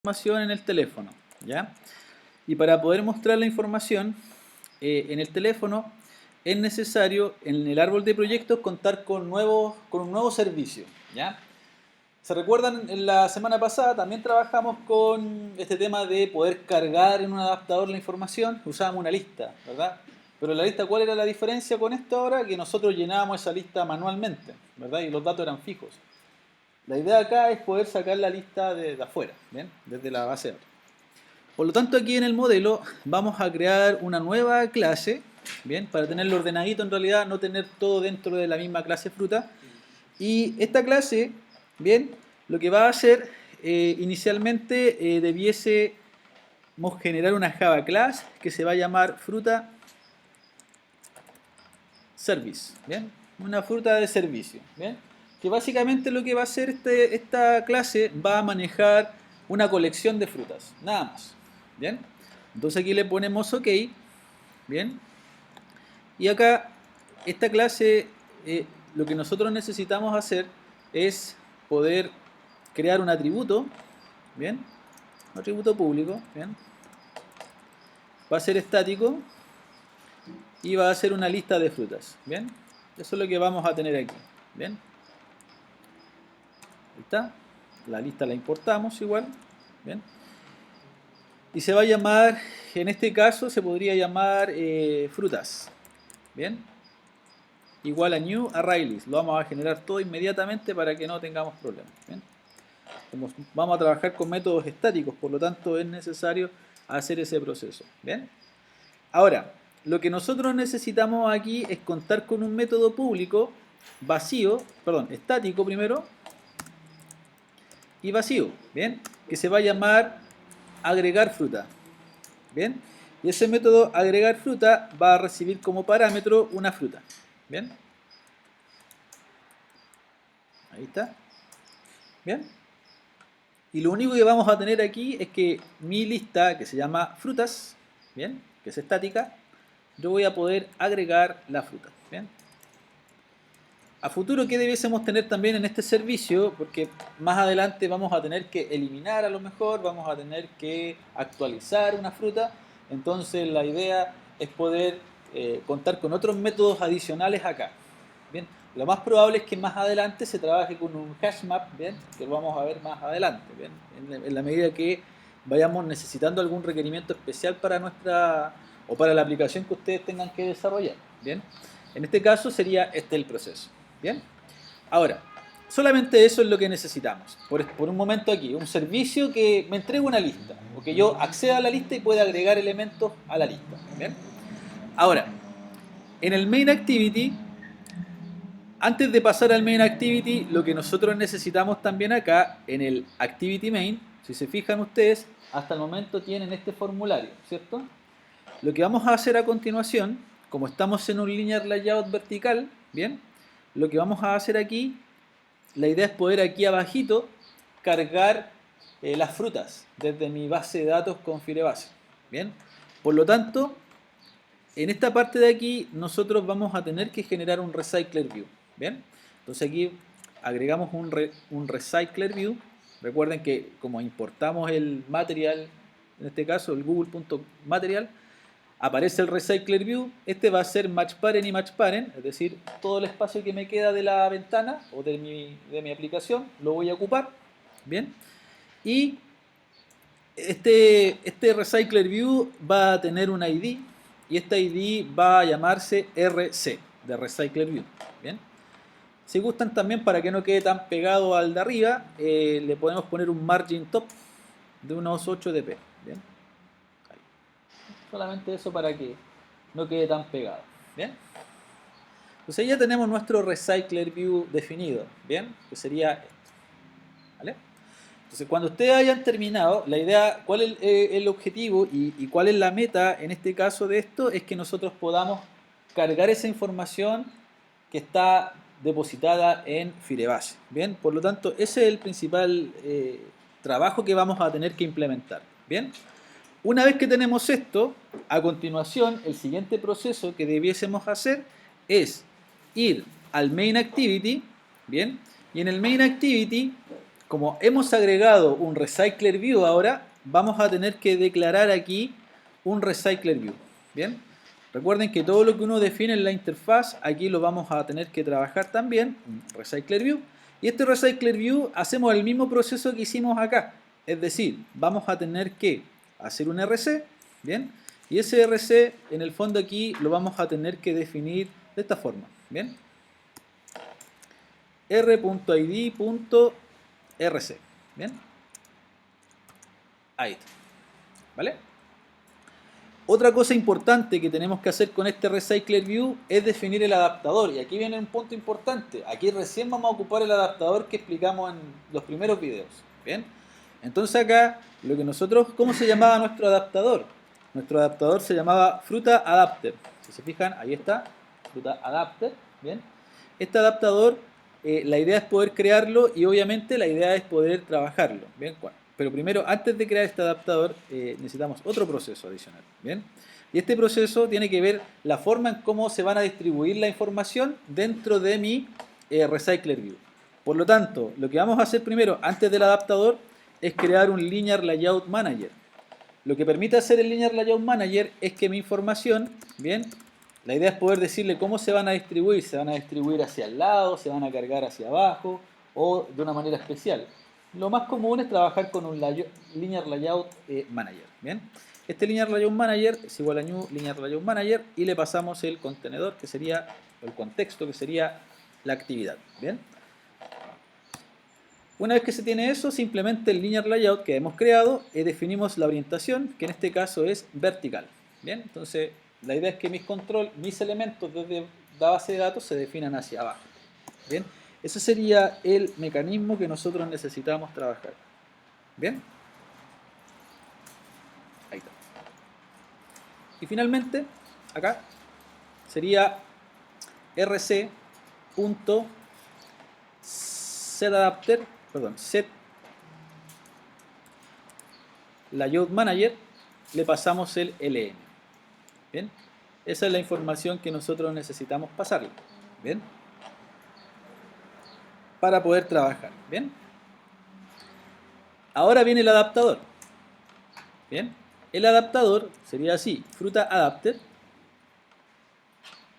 información en el teléfono, ¿ya? Y para poder mostrar la información en el teléfono es necesario en el árbol de proyectos contar con un nuevo servicio, ¿ya? ¿Se recuerdan? En la semana pasada también trabajamos con este tema de poder cargar en un adaptador la información. Usábamos una lista, ¿verdad? Pero la lista, ¿cuál era la diferencia con esta ahora? Que nosotros llenábamos esa lista manualmente, ¿verdad? Y los datos eran fijos. La idea acá es poder sacar la lista de afuera, ¿bien? Desde la base de datos. Por lo tanto, aquí en el modelo vamos a crear una nueva clase, ¿bien? Para tenerlo ordenadito en realidad, no tener todo dentro de la misma clase fruta. Y esta clase, ¿bien? Lo que va a hacer, inicialmente debiésemos generar una Java class que se va a llamar fruta service, ¿bien? Una fruta de servicio, ¿bien? Que básicamente lo que va a hacer esta clase va a manejar una colección de frutas, nada más, ¿bien? Entonces aquí le ponemos OK, ¿bien? Y acá, esta clase, lo que nosotros necesitamos hacer es poder crear un atributo, ¿bien? Un atributo público, ¿bien? Va a ser estático y va a ser una lista de frutas, ¿bien? Eso es lo que vamos a tener aquí, ¿bien? Ahí está. La lista la importamos igual, ¿bien? Y se va a llamar, en este caso se podría llamar frutas, ¿bien? Igual a new array-list. Lo vamos a generar todo inmediatamente para que no tengamos problemas, ¿bien? Como vamos a trabajar con métodos estáticos, por lo tanto es necesario hacer ese proceso, ¿bien? Ahora, lo que nosotros necesitamos aquí es contar con un método público estático primero y vacío, ¿bien? Que se va a llamar agregar fruta, ¿bien? Y ese método agregar fruta va a recibir como parámetro una fruta, ¿bien? Ahí está, ¿bien? Y lo único que vamos a tener aquí es que mi lista, que se llama frutas, ¿bien? Que es estática, yo voy a poder agregar la fruta, ¿bien? A futuro, ¿qué debiésemos tener también en este servicio? Porque más adelante vamos a tener que eliminar a lo mejor, vamos a tener que actualizar una fruta. Entonces la idea es poder contar con otros métodos adicionales acá. Bien, lo más probable es que más adelante se trabaje con un hash map, bien, que lo vamos a ver más adelante, bien, en la medida que vayamos necesitando algún requerimiento especial para nuestra o para la aplicación que ustedes tengan que desarrollar, bien. En este caso sería este el proceso. ¿Bien? Ahora, solamente eso es lo que necesitamos. Por un momento aquí, un servicio que me entregue una lista, o que yo acceda a la lista y pueda agregar elementos a la lista. ¿Bien? Ahora, en el main activity, antes de pasar al main activity, lo que nosotros necesitamos también acá, en el activity main, si se fijan ustedes, hasta el momento tienen este formulario, ¿cierto? Lo que vamos a hacer a continuación, como estamos en un linear layout vertical, ¿bien? Lo que vamos a hacer aquí, la idea es poder aquí abajito cargar las frutas desde mi base de datos con Firebase. Bien, por lo tanto, en esta parte de aquí nosotros vamos a tener que generar un recycler view. Bien, entonces aquí agregamos un recycler view. Recuerden que como importamos el material, en este caso el google.material, aparece el recycler view. Este va a ser match parent y match parent, es decir, todo el espacio que me queda de la ventana o de mi aplicación lo voy a ocupar, bien. Y este recycler view va a tener un ID y este ID va a llamarse RC de recycler view, bien. Si gustan también, para que no quede tan pegado al de arriba, le podemos poner un margin top de unos 8 dp, bien. Solamente eso para que no quede tan pegado, ¿bien? Entonces ya tenemos nuestro recycler view definido, ¿bien? Que sería esto, ¿vale? Entonces cuando ustedes hayan terminado, la idea, cuál es el objetivo y cuál es la meta en este caso de esto, es que nosotros podamos cargar esa información que está depositada en Firebase, ¿bien? Por lo tanto, ese es el principal trabajo que vamos a tener que implementar, ¿bien? Una vez que tenemos esto, a continuación, el siguiente proceso que debiésemos hacer es ir al main activity, ¿bien? Y en el main activity como hemos agregado un recycler view ahora, vamos a tener que declarar aquí un recycler view. Bien, recuerden que todo lo que uno define en la interfaz, aquí lo vamos a tener que trabajar también, un recycler view. Y este recycler view hacemos el mismo proceso que hicimos acá. Es decir, vamos a tener que hacer un RC, bien, y ese RC en el fondo aquí lo vamos a tener que definir de esta forma, bien, r.id.rc, bien, ahí está, ¿vale? Otra cosa importante que tenemos que hacer con este recycler view es definir el adaptador, y aquí viene un punto importante. Aquí recién vamos a ocupar el adaptador que explicamos en los primeros videos, bien. Entonces acá, lo que nosotros, ¿cómo se llamaba nuestro adaptador? Nuestro adaptador se llamaba Fruta Adapter. Si se fijan, ahí está, Fruta Adapter, bien. Este adaptador, la idea es poder crearlo y obviamente la idea es poder trabajarlo, bien. Pero primero, antes de crear este adaptador, necesitamos otro proceso adicional, bien. Y este proceso tiene que ver la forma en cómo se van a distribuir la información dentro de mi recycler view. Por lo tanto, lo que vamos a hacer primero, antes del adaptador, es crear un Linear Layout Manager. Lo que permite hacer el Linear Layout Manager es que mi información, bien, la idea es poder decirle cómo se van a distribuir. Se van a distribuir hacia el lado, se van a cargar hacia abajo o de una manera especial. Lo más común es trabajar con un Linear Layout Manager, bien. Este Linear Layout Manager es igual a New Linear Layout Manager y le pasamos el contenedor que sería, el contexto que sería la actividad, bien. Una vez que se tiene eso, simplemente el linear layout que hemos creado, definimos la orientación, que en este caso es vertical. Bien, entonces la idea es que mis elementos desde la base de datos se definan hacia abajo. Bien, ese sería el mecanismo que nosotros necesitamos trabajar. Bien, ahí está. Y finalmente, acá sería rc.setAdapter, set layout manager, le pasamos el ln. Bien, esa es la información que nosotros necesitamos pasarle, bien, para poder trabajar. Bien, ahora viene el adaptador. Bien, el adaptador sería así: fruta adapter.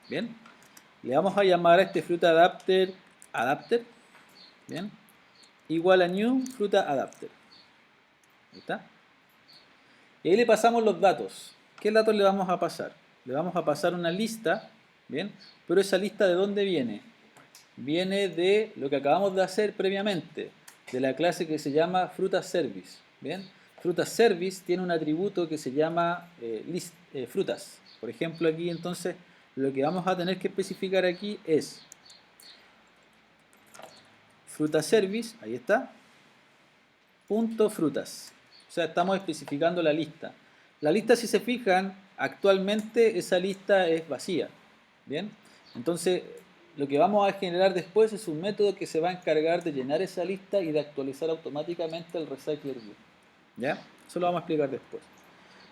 Bien, le vamos a llamar a este fruta adapter bien, igual a new fruta adapter. Ahí está. Y ahí le pasamos los datos. ¿Qué datos le vamos a pasar? Le vamos a pasar una lista, bien, pero esa lista ¿de dónde viene? Viene de lo que acabamos de hacer previamente, de la clase que se llama frutas_service, bien. Frutas_service tiene un atributo que se llama frutas. Por ejemplo, aquí entonces lo que vamos a tener que especificar aquí es frutas_service, ahí está, punto frutas. O sea, estamos especificando la lista. La lista, si se fijan, actualmente esa lista es vacía. Bien, entonces lo que vamos a generar después es un método que se va a encargar de llenar esa lista y de actualizar automáticamente el recycler view. ¿Ya? Eso lo vamos a explicar después.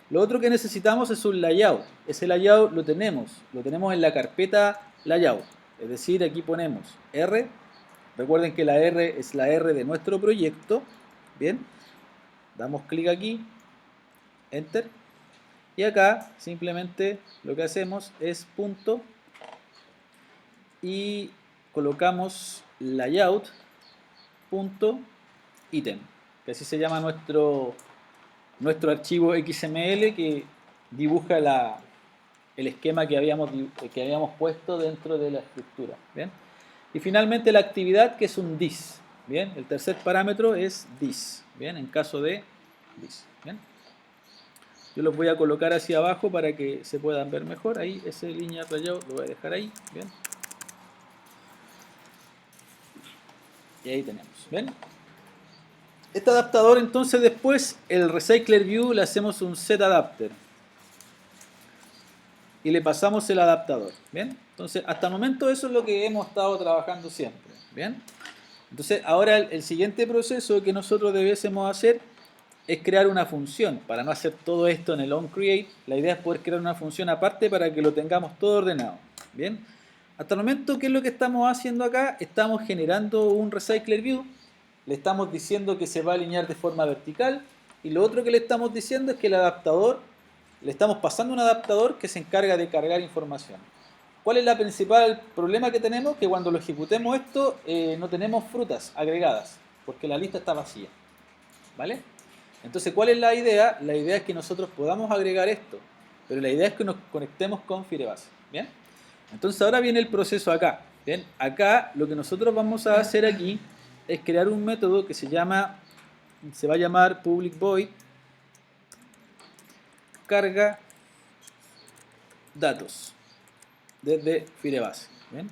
Lo otro que necesitamos es un layout. Ese layout lo tenemos en la carpeta layout. Es decir, aquí ponemos R. Recuerden que la R es la R de nuestro proyecto. Bien, damos clic aquí, enter, y acá simplemente lo que hacemos es punto y colocamos layout punto item, que así se llama nuestro archivo XML que dibuja el esquema que habíamos puesto dentro de la estructura. ¿Bien? Y finalmente la actividad, que es un this. ¿Bien? El tercer parámetro es this. ¿Bien? En caso de this. ¿Bien? Yo los voy a colocar hacia abajo para que se puedan ver mejor. Ahí, ese linear layout lo voy a dejar ahí. ¿Bien? Y ahí tenemos. ¿Ven? Este adaptador, entonces, después, el recycler view, le hacemos un setAdapter. Y le pasamos el adaptador. ¿Bien? Entonces, hasta el momento eso es lo que hemos estado trabajando siempre. ¿Bien? Entonces, ahora el siguiente proceso que nosotros debiésemos hacer es crear una función. Para no hacer todo esto en el onCreate, la idea es poder crear una función aparte para que lo tengamos todo ordenado. ¿Bien? Hasta el momento, ¿qué es lo que estamos haciendo acá? Estamos generando un recycler view. le estamos diciendo que se va a alinear de forma vertical, y lo otro que le estamos diciendo es que el adaptador, le estamos pasando un adaptador que se encarga de cargar información. ¿Cuál es el principal problema que tenemos? Que cuando lo ejecutemos esto, no tenemos frutas agregadas, porque la lista está vacía. ¿Vale? Entonces, ¿cuál es la idea? La idea es que nosotros podamos agregar esto, pero la idea es que nos conectemos con Firebase. ¿Bien? Entonces, ahora viene el proceso acá. ¿Bien? Acá, lo que nosotros vamos a hacer aquí es crear un método que se va a llamar public void carga datos desde Firebase. ¿Bien?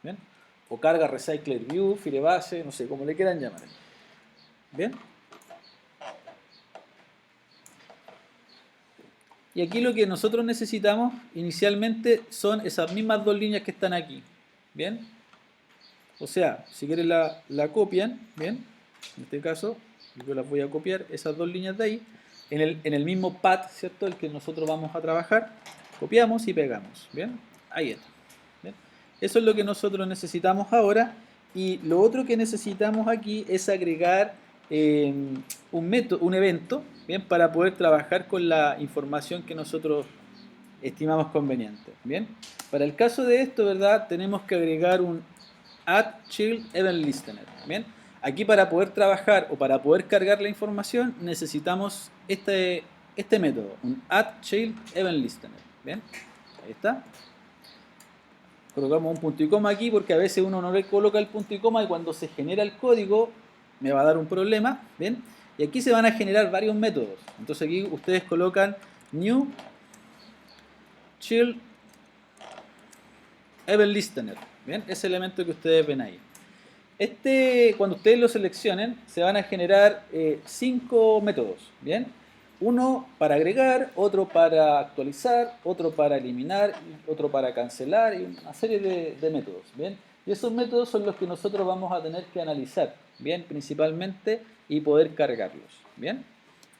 ¿Bien? O carga recycler view, Firebase, no sé, como le quieran llamar. ¿Bien? Y aquí lo que nosotros necesitamos inicialmente son esas mismas dos líneas que están aquí. ¿Bien? O sea, si quieren la copian, ¿bien? En este caso, yo las voy a copiar, esas dos líneas de ahí, en el mismo path, ¿cierto? El que nosotros vamos a trabajar, copiamos y pegamos. ¿Bien? Ahí está. ¿Bien? Eso es lo que nosotros necesitamos ahora. Y lo otro que necesitamos aquí es agregar un evento, ¿bien? Para poder trabajar con la información que nosotros estimamos conveniente. ¿Bien? Para el caso de esto, ¿verdad? Tenemos que agregar un add child event listener. ¿Bien? Aquí para poder trabajar o para poder cargar la información necesitamos este método, un add child event listener. ¿Bien? Ahí está. Colocamos un punto y coma aquí porque a veces uno no le coloca el punto y coma y cuando se genera el código me va a dar un problema. ¿Bien? Y aquí se van a generar varios métodos. Entonces aquí ustedes colocan new child event listener. ¿Bien? Ese elemento que ustedes ven ahí. Cuando ustedes lo seleccionen, se van a generar 5 métodos. ¿Bien? Uno para agregar, otro para actualizar, otro para eliminar, otro para cancelar y una serie de métodos. ¿Bien? Y esos métodos son los que nosotros vamos a tener que analizar, ¿bien? Principalmente, y poder cargarlos. ¿Bien?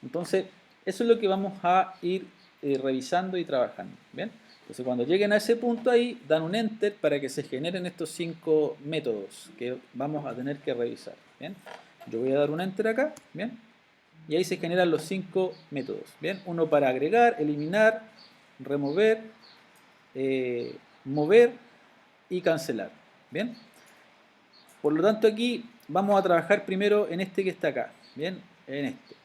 Entonces, eso es lo que vamos a ir revisando y trabajando. ¿Bien? Entonces, cuando lleguen a ese punto ahí, dan un enter para que se generen estos 5 métodos que vamos a tener que revisar. ¿Bien? Yo voy a dar un enter acá. ¿Bien? Y ahí se generan los 5 métodos. ¿Bien? Uno para agregar, eliminar, remover, mover y cancelar. ¿Bien? Por lo tanto, aquí vamos a trabajar primero en este que está acá. ¿Bien? En este.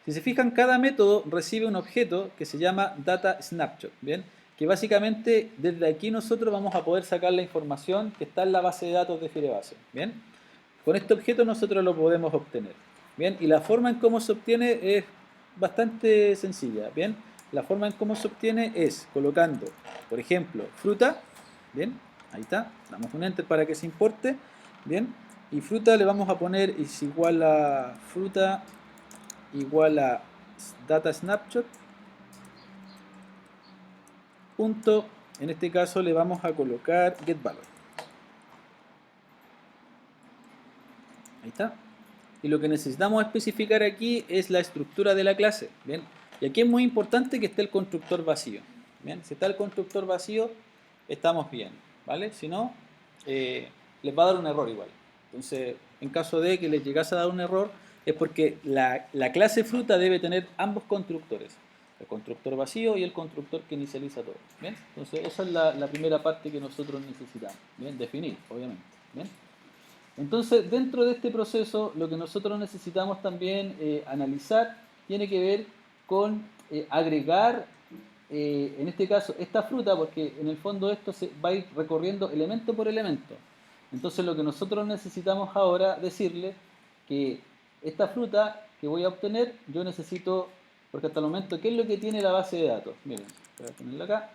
Si se fijan, cada método recibe un objeto que se llama data snapshot. ¿Bien? Que básicamente desde aquí nosotros vamos a poder sacar la información que está en la base de datos de Firebase. ¿Bien? Con este objeto nosotros lo podemos obtener. ¿Bien? Y la forma en cómo se obtiene es bastante sencilla. ¿Bien? La forma en cómo se obtiene es colocando, por ejemplo, fruta. ¿Bien? Ahí está. Damos un enter para que se importe. ¿Bien? Y fruta le vamos a poner es igual a fruta igual a data snapshot. Punto, en este caso le vamos a colocar getValue. Ahí está. Y lo que necesitamos especificar aquí es la estructura de la clase. ¿Bien? Y aquí es muy importante que esté el constructor vacío. ¿Bien? Si está el constructor vacío, estamos bien. ¿Vale? Si no, les va a dar un error igual. Entonces, en caso de que les llegase a dar un error, es porque la clase fruta debe tener ambos constructores. El constructor vacío y el constructor que inicializa todo. ¿Bien? Entonces, esa es la primera parte que nosotros necesitamos. ¿Bien? Definir, obviamente. ¿Bien? Entonces, dentro de este proceso, lo que nosotros necesitamos también analizar tiene que ver con agregar, en este caso, esta fruta, porque en el fondo esto se va a ir recorriendo elemento por elemento. Entonces, lo que nosotros necesitamos ahora decirle que esta fruta que voy a obtener, yo necesito, porque hasta el momento, ¿qué es lo que tiene la base de datos? Miren, voy a ponerla acá.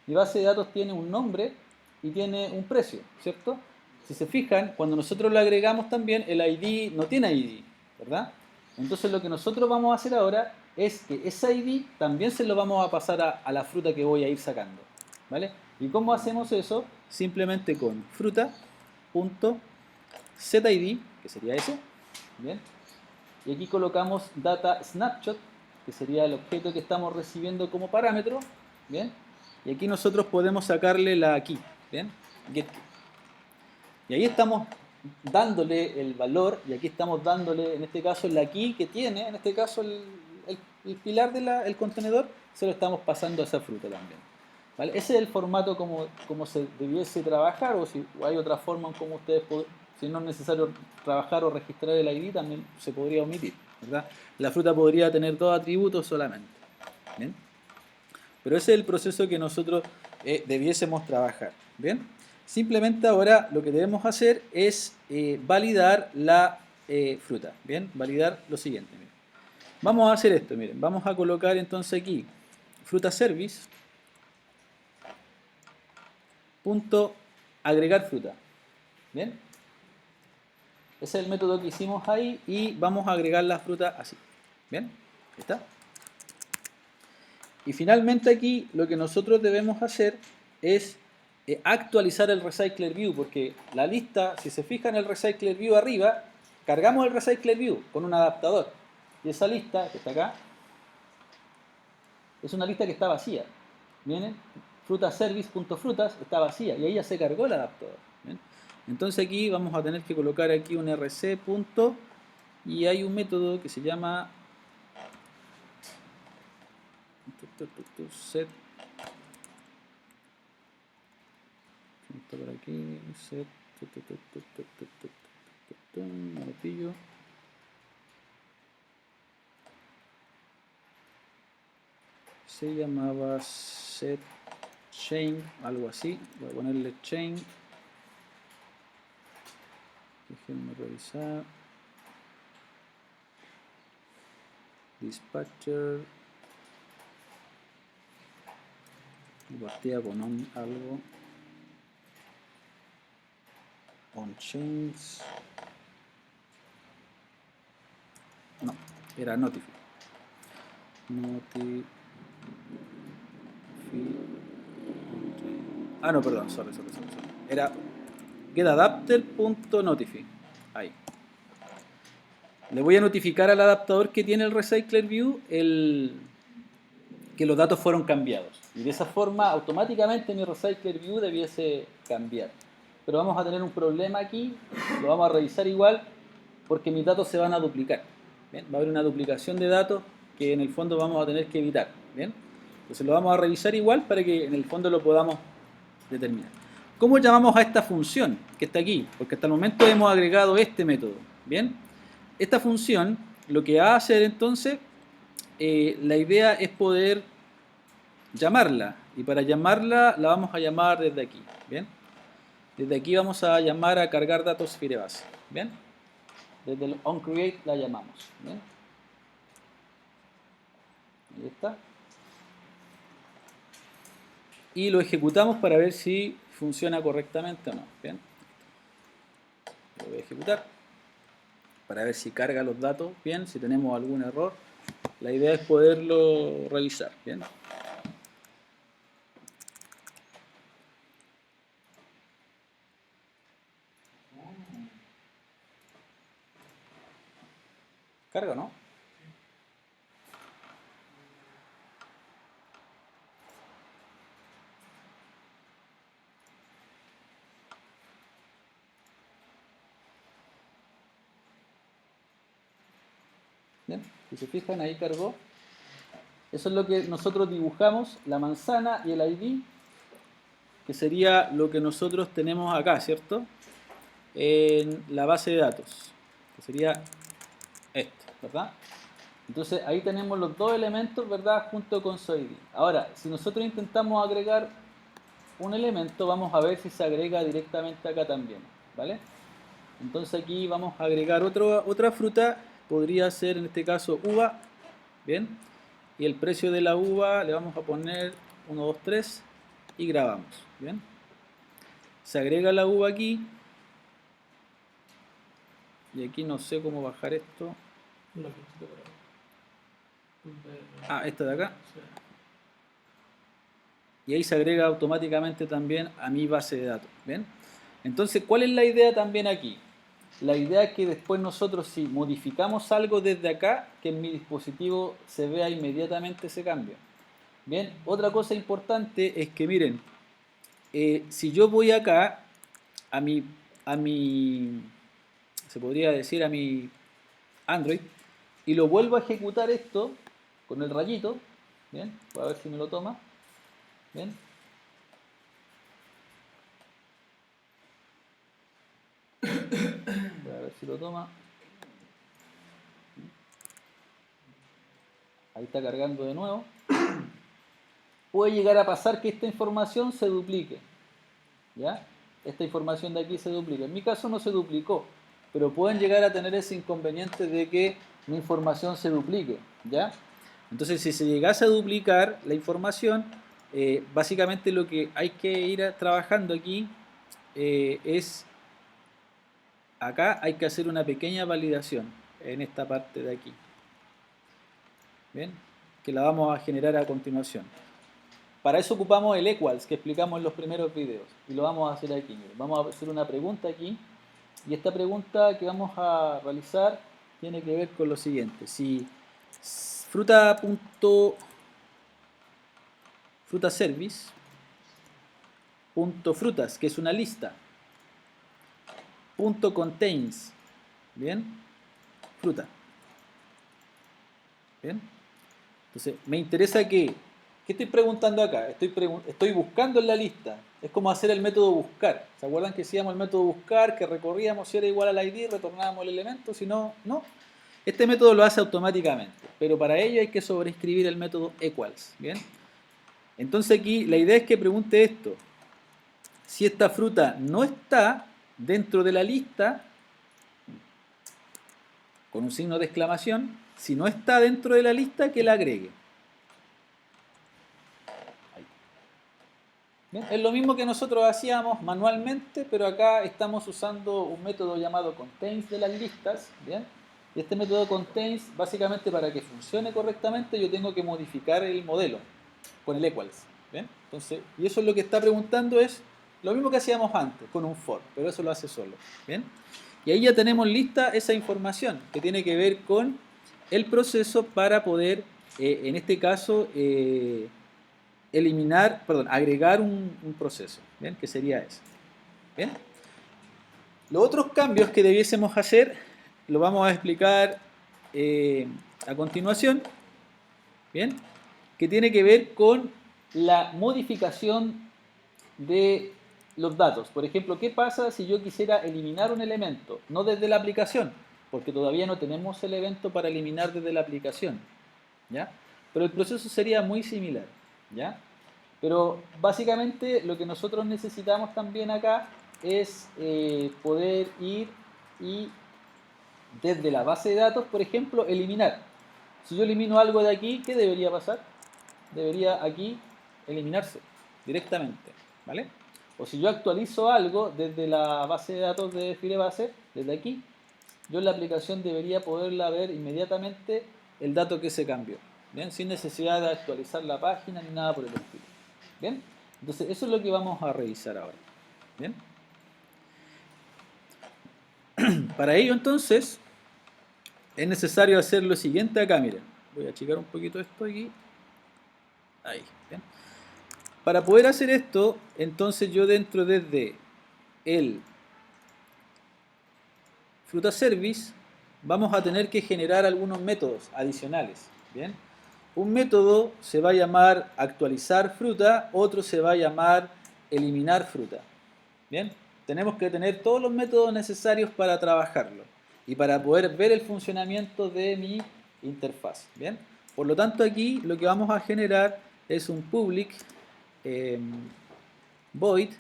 Mi base de datos tiene un nombre y tiene un precio, ¿cierto? Si se fijan, cuando nosotros lo agregamos también, el ID no tiene ID, ¿verdad? Entonces lo que nosotros vamos a hacer ahora es que ese ID también se lo vamos a pasar a la fruta que voy a ir sacando, ¿vale? ¿Y cómo hacemos eso? Simplemente con fruta.setID, que sería ese, ¿bien? Y aquí colocamos data snapshot, que sería el objeto que estamos recibiendo como parámetro, ¿bien? Y aquí nosotros podemos sacarle la key, ¿bien? Get key. Y ahí estamos dándole el valor, y aquí estamos dándole, en este caso, la key que tiene, en este caso, el pilar del contenedor, se lo estamos pasando a esa fruta también. ¿Vale? Ese es el formato como se debiese trabajar, o si hay otra forma en cómo ustedes, si no es necesario trabajar o registrar el ID, también se podría omitir, ¿verdad? La fruta podría tener dos atributos solamente. ¿Bien? Pero ese es el proceso que nosotros debiésemos trabajar. ¿Bien? Simplemente ahora lo que debemos hacer es validar la fruta. ¿Bien? Validar lo siguiente. Miren. Vamos a hacer esto, miren. Vamos a colocar entonces aquí fruta service punto agregar fruta. ¿Bien? Ese es el método que hicimos ahí y vamos a agregar la fruta así. ¿Bien? Ahí está. Y finalmente aquí lo que nosotros debemos hacer es actualizar el Recycler View, porque la lista, si se fijan en el Recycler View arriba, cargamos el Recycler View con un adaptador. Y esa lista, que está acá, es una lista que está vacía. ¿Viene? Frutaservice.frutas está vacía y ahí ya se cargó el adaptador. ¿Bien? Entonces aquí vamos a tener que colocar aquí un rc. Y hay un método que se llama set. Esto por aquí, set. Lo pillo. Se llamaba set chain, algo así. Voy a ponerle chain. Déjenme revisar. Dispatcher. Partía con algo. On chains. No, era notify. Ah, no, perdón, sorry. Era getAdapter.notify. Ahí. Le voy a notificar al adaptador que tiene el Recycler View que los datos fueron cambiados. Y de esa forma, automáticamente mi Recycler View debiese cambiar. Pero vamos a tener un problema aquí, lo vamos a revisar igual, porque mis datos se van a duplicar. ¿Bien? Va a haber una duplicación de datos que en el fondo vamos a tener que evitar. ¿Bien? Entonces lo vamos a revisar igual para que en el fondo lo podamos determinar. ¿Cómo llamamos a esta función que está aquí? Porque hasta el momento hemos agregado este método. ¿Bien? Esta función lo que va a hacer entonces, la idea es poder llamarla. Y para llamarla la vamos a llamar desde aquí. ¿Bien? Desde aquí vamos a llamar a cargar datos Firebase. ¿Bien? Desde el onCreate la llamamos. ¿Bien? Ahí está. Y lo ejecutamos para ver si funciona correctamente o no. ¿Bien? Lo voy a ejecutar para ver si carga los datos bien, si tenemos algún error. La idea es poderlo revisar. ¿Bien? ¿Carga o no? Bien, si se fijan ahí cargó. Eso es lo que nosotros dibujamos, la manzana y el ID, que sería lo que nosotros tenemos acá, ¿cierto? En la base de datos, que sería esto, ¿verdad? Entonces ahí tenemos los dos elementos, ¿verdad? Junto con su ID. Ahora, si nosotros intentamos agregar un elemento, vamos a ver si se agrega directamente acá también, ¿vale? Entonces aquí vamos a agregar otra fruta, podría ser en este caso uva, ¿bien? Y el precio de la uva le vamos a poner 1, 2, 3 y grabamos, ¿bien? Se agrega la uva aquí y aquí no sé cómo bajar esto. Ah, esta de acá. Y ahí se agrega automáticamente también a mi base de datos, ¿bien? Entonces, ¿cuál es la idea también aquí? La idea es que después nosotros, si modificamos algo desde acá, que en mi dispositivo se vea inmediatamente ese cambio. Bien, otra cosa importante es que miren, si yo voy acá a mi a mi, se podría decir a mi Android, y lo vuelvo a ejecutar esto con el rayito, bien, voy a ver si me lo toma, bien, voy a ver si lo toma, ahí está cargando de nuevo. Puede llegar a pasar que esta información se duplique, ¿ya? Esta información de aquí se duplica. En mi caso no se duplicó, pero pueden llegar a tener ese inconveniente de que mi información se duplique, ¿ya? Entonces, si se llegase a duplicar la información, básicamente lo que hay que ir trabajando aquí es, acá hay que hacer una pequeña validación en esta parte de aquí, ¿bien? Que la vamos a generar a continuación. Para eso ocupamos el equals que explicamos en los primeros videos y lo vamos a hacer aquí. Miren, vamos a hacer una pregunta aquí y esta pregunta que vamos a realizar tiene que ver con lo siguiente. Si fruta.service punto frutas, que es una lista, punto contains, bien, fruta, bien. Entonces me interesa que, ¿qué estoy preguntando acá? Estoy buscando en la lista. Es como hacer el método buscar. ¿Se acuerdan que hacíamos el método buscar, que recorríamos si era igual al ID, retornábamos el elemento? Si no, no. Este método lo hace automáticamente, pero para ello hay que sobreescribir el método equals, ¿bien? Entonces aquí la idea es que pregunte esto. Si esta fruta no está dentro de la lista, con un signo de exclamación, si no está dentro de la lista, que la agregue. Ahí. Bien, es lo mismo que nosotros hacíamos manualmente, pero acá estamos usando un método llamado contains de las listas, ¿bien? Y este método contains, básicamente para que funcione correctamente, yo tengo que modificar el modelo con el equals, ¿bien? Entonces, y eso es lo que está preguntando, es lo mismo que hacíamos antes, con un for, pero eso lo hace solo, ¿bien? Y ahí ya tenemos lista esa información que tiene que ver con el proceso para poder, en este caso, agregar un proceso, ¿bien? Que sería ese, ¿bien? Los otros cambios que debiésemos hacer lo vamos a explicar a continuación, ¿bien? Que tiene que ver con la modificación de los datos. Por ejemplo, ¿qué pasa si yo quisiera eliminar un elemento? No desde la aplicación, porque todavía no tenemos el evento para eliminar desde la aplicación, ¿ya? Pero el proceso sería muy similar, ¿ya? Pero básicamente lo que nosotros necesitamos también acá es poder ir y desde la base de datos, por ejemplo, eliminar. Si yo elimino algo de aquí, ¿qué debería pasar? Debería aquí eliminarse directamente, ¿vale? O si yo actualizo algo desde la base de datos de FileBase, desde aquí, yo en la aplicación debería poderla ver inmediatamente el dato que se cambió, ¿bien? Sin necesidad de actualizar la página ni nada por el estilo, ¿bien? Entonces eso es lo que vamos a revisar ahora, ¿bien? Para ello entonces es necesario hacer lo siguiente acá, miren. Voy a achicar un poquito esto aquí. Ahí, ¿bien? Para poder hacer esto, entonces yo dentro desde el fruta service vamos a tener que generar algunos métodos adicionales, ¿bien? Un método se va a llamar actualizar fruta, otro se va a llamar eliminar fruta, ¿bien? Tenemos que tener todos los métodos necesarios para trabajarlo y para poder ver el funcionamiento de mi interfaz, ¿bien? Por lo tanto aquí lo que vamos a generar es un public void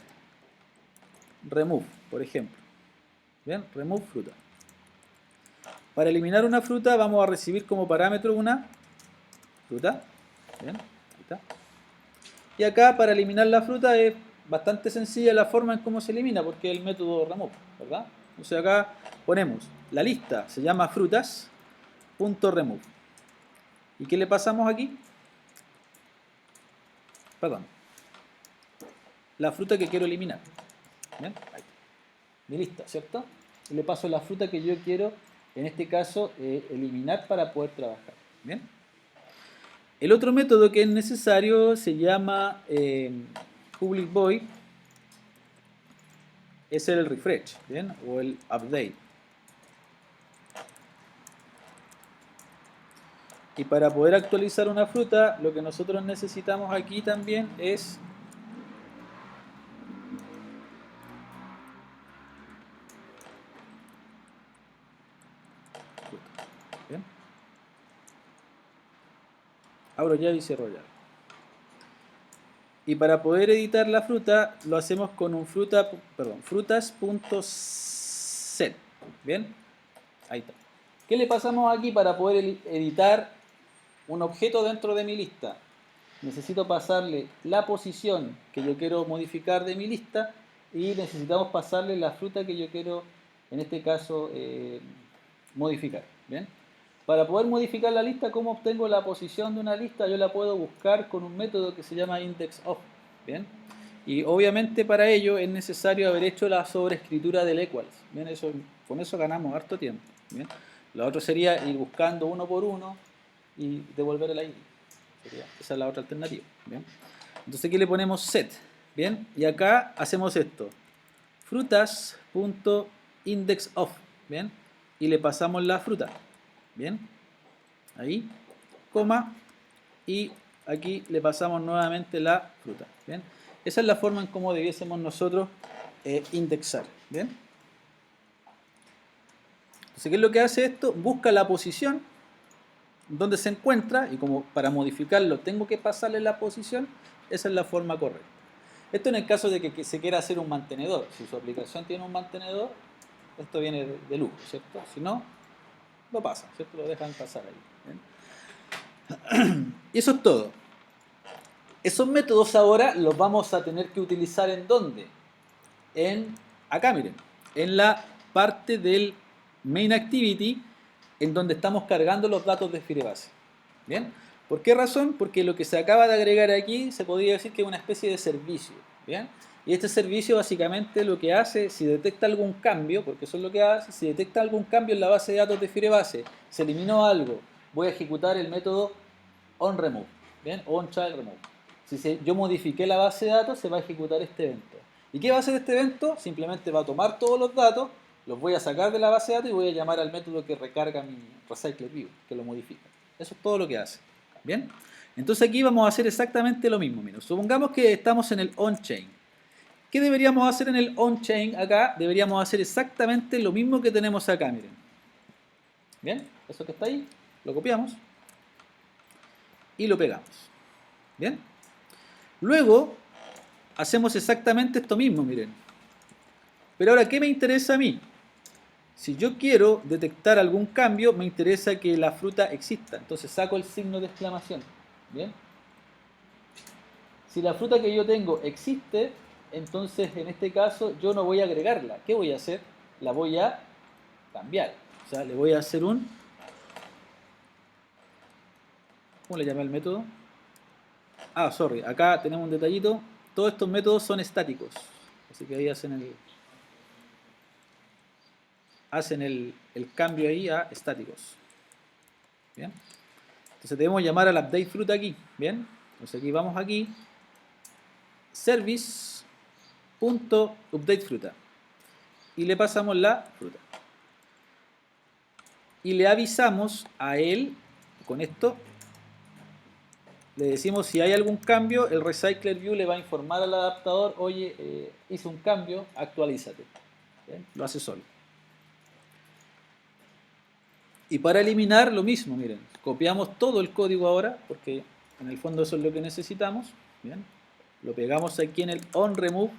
remove, por ejemplo, ¿bien? Remove fruta. Para eliminar una fruta vamos a recibir como parámetro una fruta, ¿bien? Ahí está. Y acá para eliminar la fruta es bastante sencilla la forma en cómo se elimina, porque es el método remove, ¿verdad? Entonces acá ponemos la lista, se llama frutas.remove. ¿Y qué le pasamos aquí? Perdón. La fruta que quiero eliminar. ¿Bien? Ahí. Mi lista, ¿cierto? Y le paso la fruta que yo quiero, en este caso, eliminar para poder trabajar. ¿Bien? El otro método que es necesario se llama public void es el refresh, ¿bien? O el update. Y para poder actualizar una fruta, lo que nosotros necesitamos aquí también es fruta, ¿bien? Abro llave y cierro llave. Y para poder editar la fruta, lo hacemos con un frutas.set. ¿Bien? Ahí está. ¿Qué le pasamos aquí para poder editar un objeto dentro de mi lista? Necesito pasarle la posición que yo quiero modificar de mi lista y necesitamos pasarle la fruta que yo quiero, en este caso, modificar. ¿Bien? Para poder modificar la lista, ¿cómo obtengo la posición de una lista? Yo la puedo buscar con un método que se llama indexOf. ¿Bien? Y obviamente para ello es necesario haber hecho la sobreescritura del equals. ¿Bien? Con eso ganamos harto tiempo. ¿Bien? Lo otro sería ir buscando uno por uno y devolver el ID. Esa es la otra alternativa. ¿Bien? Entonces aquí le ponemos set. ¿Bien? Y acá hacemos esto. Frutas.indexOf. ¿Bien? Y le pasamos la fruta. ¿Bien? Ahí, coma, y aquí le pasamos nuevamente la fruta. ¿Bien? Esa es la forma en cómo debiésemos nosotros indexar. ¿Bien? Entonces, ¿qué es lo que hace esto? Busca la posición donde se encuentra y como para modificarlo tengo que pasarle la posición, esa es la forma correcta. Esto en el caso de que se quiera hacer un mantenedor. Si su aplicación tiene un mantenedor, esto viene de lujo, ¿cierto? Si no, lo pasa, ¿cierto? Lo dejan pasar ahí. ¿Bien? Y eso es todo. Esos métodos ahora los vamos a tener que utilizar ¿en dónde? Acá miren, en la parte del main activity en donde estamos cargando los datos de Firebase. ¿Bien? ¿Por qué razón? Porque lo que se acaba de agregar aquí se podría decir que es una especie de servicio. ¿Bien? Y este servicio básicamente lo que hace, si detecta algún cambio, porque eso es lo que hace, si detecta algún cambio en la base de datos de Firebase, se eliminó algo, voy a ejecutar el método onRemove, ¿bien? O onChildRemove. Si yo modifiqué la base de datos, se va a ejecutar este evento. ¿Y qué va a hacer este evento? Simplemente va a tomar todos los datos, los voy a sacar de la base de datos y voy a llamar al método que recarga mi recycler_view, que lo modifica. Eso es todo lo que hace. ¿Bien? Entonces aquí vamos a hacer exactamente lo mismo. Mira, supongamos que estamos en el onChain. ¿Qué deberíamos hacer en el onChain acá? Deberíamos hacer exactamente lo mismo que tenemos acá, miren. ¿Bien? Eso que está ahí, lo copiamos y lo pegamos. ¿Bien? Luego, hacemos exactamente esto mismo, miren. Pero ahora, ¿qué me interesa a mí? Si yo quiero detectar algún cambio, me interesa que la fruta exista. Entonces saco el signo de exclamación. ¿Bien? Si la fruta que yo tengo existe, entonces en este caso yo no voy a agregarla. ¿Qué voy a hacer? La voy a cambiar. O sea, le voy a hacer un... ¿Cómo le llamé al método? Ah, sorry. Acá tenemos un detallito. Todos estos métodos son estáticos. Así que ahí hacen el cambio ahí a estáticos. ¿Bien? Entonces debemos llamar al update fruta aquí. ¿Bien? Entonces aquí vamos aquí. Service.updateFruta. Y le pasamos la fruta. Y le avisamos a él, con esto, le decimos si hay algún cambio, el recycler_view le va a informar al adaptador, oye, hice un cambio, actualízate. ¿Bien? Lo hace solo. Y para eliminar lo mismo, miren, copiamos todo el código ahora, porque en el fondo eso es lo que necesitamos. ¿Bien? Lo pegamos aquí en el onRemove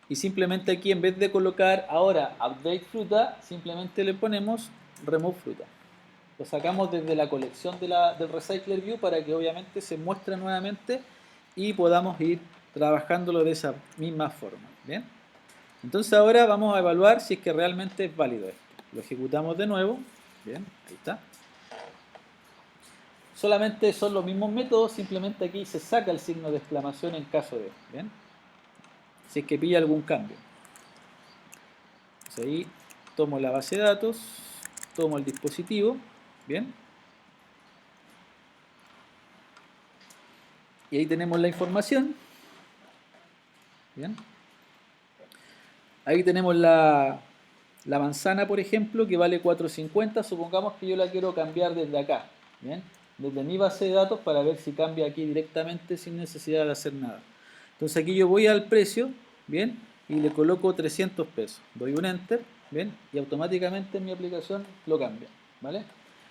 y simplemente aquí en vez de colocar ahora update fruta, simplemente le ponemos remove fruta. Lo sacamos desde la colección del recycler_view para que obviamente se muestre nuevamente y podamos ir trabajándolo de esa misma forma. ¿Bien? Entonces ahora vamos a evaluar si es que realmente es válido esto. Lo ejecutamos de nuevo. Bien, ahí está. Solamente son los mismos métodos, simplemente aquí se saca el signo de exclamación en caso de. ¿Bien? Si es que pilla algún cambio. Entonces ahí tomo la base de datos, tomo el dispositivo. Bien. Y ahí tenemos la información. Bien. Ahí tenemos la manzana, por ejemplo, que vale 4,50. Supongamos que yo la quiero cambiar desde acá, ¿bien? Desde mi base de datos para ver si cambia aquí directamente sin necesidad de hacer nada. Entonces aquí yo voy al precio, ¿bien? Y le coloco 300 pesos. Doy un Enter, ¿bien? Y automáticamente mi aplicación lo cambia, ¿vale?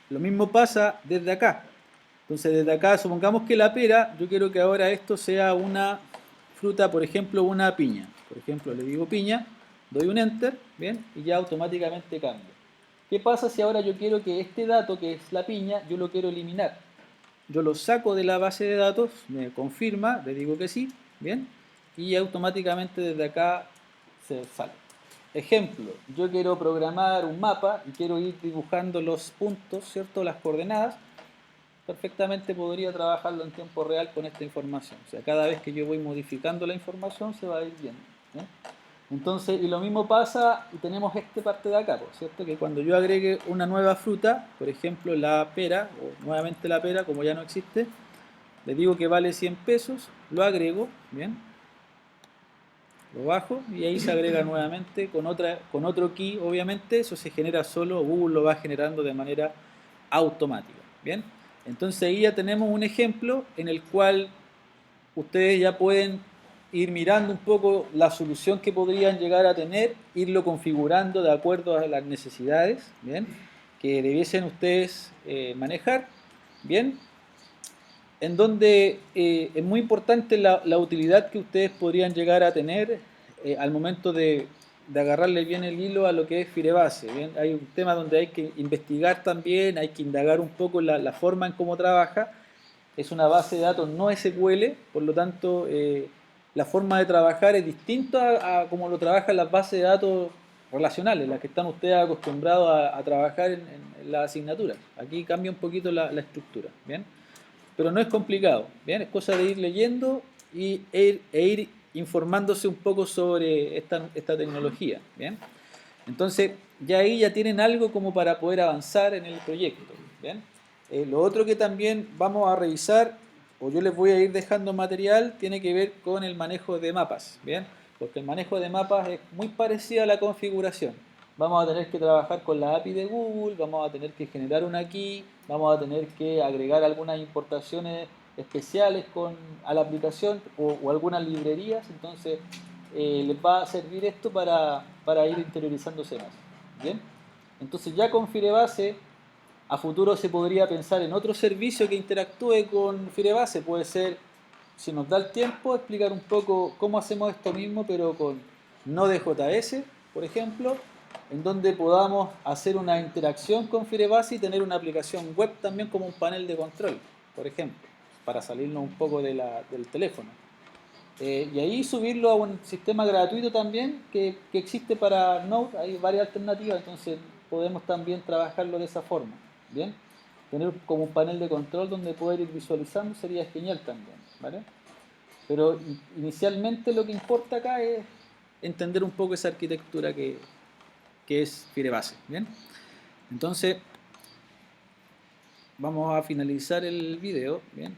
Lo mismo pasa desde acá. Entonces desde acá, supongamos que la pera, yo quiero que ahora esto sea una fruta, por ejemplo, una piña. Por ejemplo, le digo piña, doy un Enter, ¿bien? Y ya automáticamente cambia. ¿Qué pasa si ahora yo quiero que este dato, que es la piña, yo lo quiero eliminar? Yo lo saco de la base de datos, me confirma, le digo que sí, ¿bien? Y automáticamente desde acá se sale. Ejemplo, yo quiero programar un mapa y quiero ir dibujando los puntos, ¿cierto? Las coordenadas. Perfectamente podría trabajarlo en tiempo real con esta información. O sea, cada vez que yo voy modificando la información se va a ir viendo, ¿bien? Entonces, y lo mismo pasa, y tenemos esta parte de acá, ¿cierto? Que cuando yo agregue una nueva fruta, por ejemplo la pera, o nuevamente la pera, como ya no existe, le digo que vale 100 pesos, lo agrego, ¿bien? Lo bajo y ahí se agrega nuevamente con otro key, obviamente, eso se genera solo, Google lo va generando de manera automática, ¿bien? Entonces ahí ya tenemos un ejemplo en el cual ustedes ya pueden ir mirando un poco la solución que podrían llegar a tener, irlo configurando de acuerdo a las necesidades, ¿bien? Que debiesen ustedes manejar, ¿bien? En donde es muy importante la utilidad que ustedes podrían llegar a tener al momento de agarrarle bien el hilo a lo que es Firebase, ¿bien? Hay un tema donde hay que investigar también, hay que indagar un poco la forma en cómo trabaja. Es una base de datos no SQL, por lo tanto la forma de trabajar es distinta a como lo trabajan las bases de datos relacionales, las que están ustedes acostumbrados a trabajar en la asignatura. Aquí cambia un poquito la estructura, ¿bien? Pero no es complicado, ¿bien? Es cosa de ir leyendo e ir informándose un poco sobre esta tecnología, ¿bien? Entonces, ya ahí ya tienen algo como para poder avanzar en el proyecto, ¿bien? Lo otro que también vamos a revisar, o yo les voy a ir dejando material, tiene que ver con el manejo de mapas, ¿bien? Porque el manejo de mapas es muy parecido a la configuración. Vamos a tener que trabajar con la API de Google, vamos a tener que generar una key, vamos a tener que agregar algunas importaciones especiales a la aplicación o algunas librerías, entonces les va a servir esto para ir interiorizándose más. ¿Bien? Entonces ya con Firebase, a futuro se podría pensar en otro servicio que interactúe con Firebase. Puede ser, si nos da el tiempo, explicar un poco cómo hacemos esto mismo, pero con Node.js, por ejemplo, en donde podamos hacer una interacción con Firebase y tener una aplicación web también como un panel de control, por ejemplo, para salirnos un poco del teléfono. Y ahí subirlo a un sistema gratuito también que existe para Node, hay varias alternativas, entonces podemos también trabajarlo de esa forma, ¿bien? Tener como un panel de control donde poder ir visualizando sería genial también, ¿vale? Pero inicialmente lo que importa acá es entender un poco esa arquitectura que es Firebase, ¿bien? Entonces, vamos a finalizar el video, ¿bien?